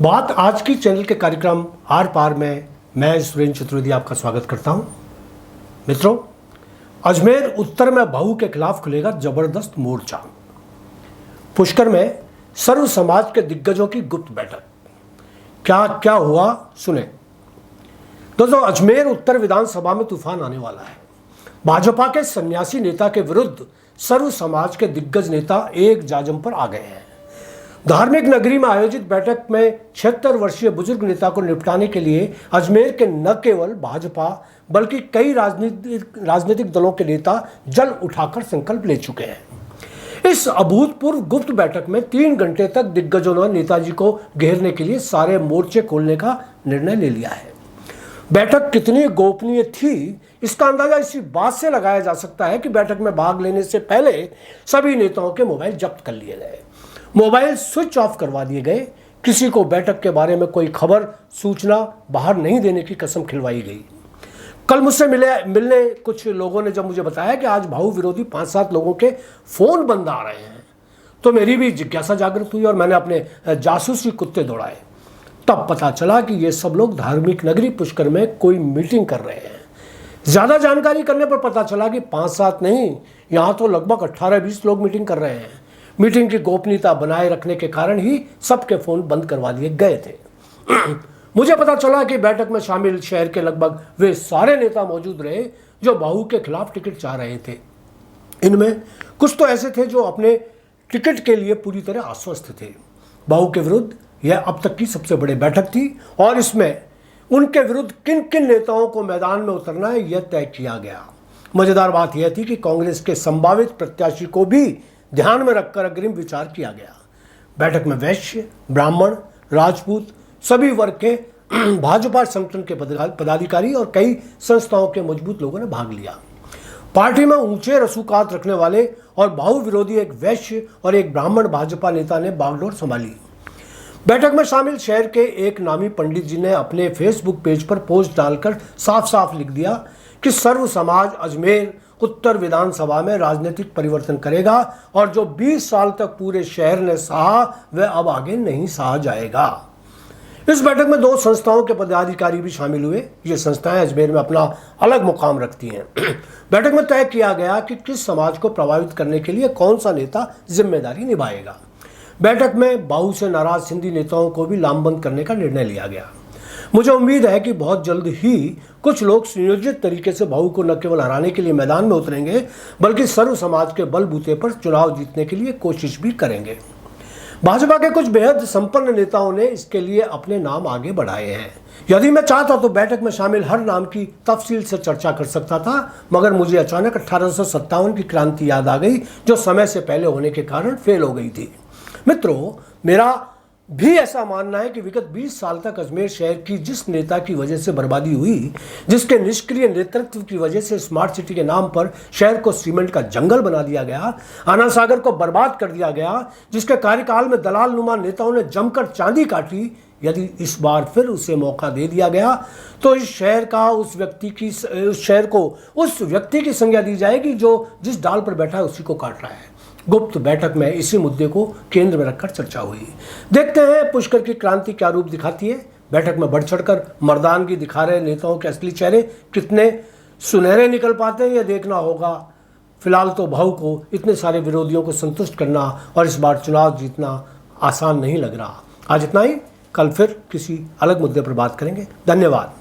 बात आज की चैनल के कार्यक्रम आर पार में मैं सुरेंद्र चतुर्वेदी आपका स्वागत करता हूं। मित्रों, अजमेर उत्तर में बहू के खिलाफ खुलेगा जबरदस्त मोर्चा। पुष्कर में सर्व समाज के दिग्गजों की गुप्त बैठक। क्या क्या हुआ सुने। दोस्तों, अजमेर उत्तर विधानसभा में तूफान आने वाला है। भाजपा के सन्यासी नेता के विरुद्ध सर्व समाज के दिग्गज नेता एक जाजम पर आ गए हैं। धार्मिक नगरी में आयोजित बैठक में 76 वर्षीय बुजुर्ग नेता को निपटाने के लिए अजमेर के न केवल भाजपा बल्कि कई राजनीतिक दलों के नेता जल उठाकर संकल्प ले चुके हैं। इस अभूतपूर्व गुप्त बैठक में 3 घंटे तक दिग्गजों ने नेताजी को घेरने के लिए सारे मोर्चे खोलने का निर्णय ले लिया है। बैठक कितनी गोपनीय थी, इसका अंदाजा इसी बात से लगाया जा सकता है कि बैठक में भाग लेने से पहले सभी नेताओं के मोबाइल जब्त कर लिए गए, मोबाइल स्विच ऑफ करवा दिए गए, किसी को बैठक के बारे में कोई खबर सूचना बाहर नहीं देने की कसम खिलवाई गई। कल मुझसे मिलने कुछ लोगों ने जब मुझे बताया कि आज भाऊ विरोधी 5-7 लोगों के फोन बंद आ रहे हैं, तो मेरी भी जिज्ञासा जागृत हुई और मैंने अपने जासूसी कुत्ते दौड़ाए। तब पता चला कि ये सब लोग धार्मिक नगरी पुष्कर में कोई मीटिंग कर रहे हैं। ज्यादा जानकारी करने पर पता चला कि 5-7 नहीं, यहाँ तो लगभग 18-20 लोग मीटिंग कर रहे हैं। मीटिंग की गोपनीयता बनाए रखने के कारण ही सबके फोन बंद करवा दिए गए थे। मुझे पता चला कि बैठक में शामिल शहर के लगभग वे सारे नेता मौजूद रहे जो बहू के खिलाफ टिकट चाह रहे थे। इनमें कुछ तो ऐसे थे जो अपने टिकट के लिए पूरी तरह आश्वस्त थे। बहू के विरुद्ध यह अब तक की सबसे बड़ी बैठक थी और इसमें उनके विरुद्ध किन किन नेताओं को मैदान में उतरना है यह तय किया गया। मजेदार बात यह थी कि कांग्रेस के संभावित प्रत्याशी को भी ध्यान में रखकर अग्रिम विचार किया गया। बैठक में वैश्य, ब्राह्मण, राजपूत सभी वर्ग के भाजपा संगठन के पदाधिकारी और कई संस्थाओं के मजबूत लोगों ने भाग लिया। पार्टी में ऊंचे रसूखात रखने वाले और भाऊ विरोधी एक वैश्य और एक ब्राह्मण भाजपा नेता ने बागडोर संभाली। बैठक में शामिल शहर के एक नामी पंडित जी ने अपने फेसबुक पेज पर पोस्ट डालकर साफ साफ लिख दिया कि सर्व समाज अजमेर उत्तर विधानसभा में राजनीतिक परिवर्तन करेगा और जो 20 साल तक पूरे शहर ने सहा वह अब आगे नहीं सहा जाएगा। इस बैठक में 2 संस्थाओं के पदाधिकारी भी शामिल हुए। ये संस्थाएं अजमेर में अपना अलग मुकाम रखती हैं। बैठक में तय किया गया कि किस समाज को प्रभावित करने के लिए कौन सा नेता जिम्मेदारी निभाएगा। बैठक में बहू से नाराज सिंधी नेताओं को भी लामबंद करने का निर्णय लिया गया। मुझे उम्मीद है कि बहुत जल्द ही कुछ लोग सुनियोजित तरीके से बहू को न केवल हराने के लिए मैदान में उतरेंगे बल्कि सर्व समाज के बलबूते पर चुनाव जीतने के लिए कोशिश भी करेंगे। भाजपा के कुछ बेहद संपन्न नेताओं ने इसके लिए अपने नाम आगे बढ़ाए हैं। यदि मैं चाहता तो बैठक में शामिल हर नाम की तफसील से चर्चा कर सकता था, मगर मुझे अचानक 1857 की क्रांति याद आ गई जो समय से पहले होने के कारण फेल हो गई थी। मित्रों, मेरा भी ऐसा मानना है कि विगत 20 साल तक अजमेर शहर की जिस नेता की वजह से बर्बादी हुई, जिसके निष्क्रिय नेतृत्व की वजह से स्मार्ट सिटी के नाम पर शहर को सीमेंट का जंगल बना दिया गया, आना सागर को बर्बाद कर दिया गया, जिसके कार्यकाल में दलाल नुमा नेताओं ने जमकर चांदी काटी, यदि इस बार फिर उसे मौका दे दिया गया तो इस शहर को उस व्यक्ति की संज्ञा दी जाएगी जो जिस डाल पर बैठा है उसी को काट रहा है। गुप्त बैठक में इसी मुद्दे को केंद्र में रखकर चर्चा हुई। देखते हैं पुष्कर की क्रांति क्या रूप दिखाती है। बैठक में बढ़ चढ़कर मर्दानगी दिखा रहे नेताओं के असली चेहरे कितने सुनहरे निकल पाते हैं यह देखना होगा। फिलहाल तो भाऊ को इतने सारे विरोधियों को संतुष्ट करना और इस बार चुनाव जीतना आसान नहीं लग रहा। आज इतना ही, कल फिर किसी अलग मुद्दे पर बात करेंगे। धन्यवाद।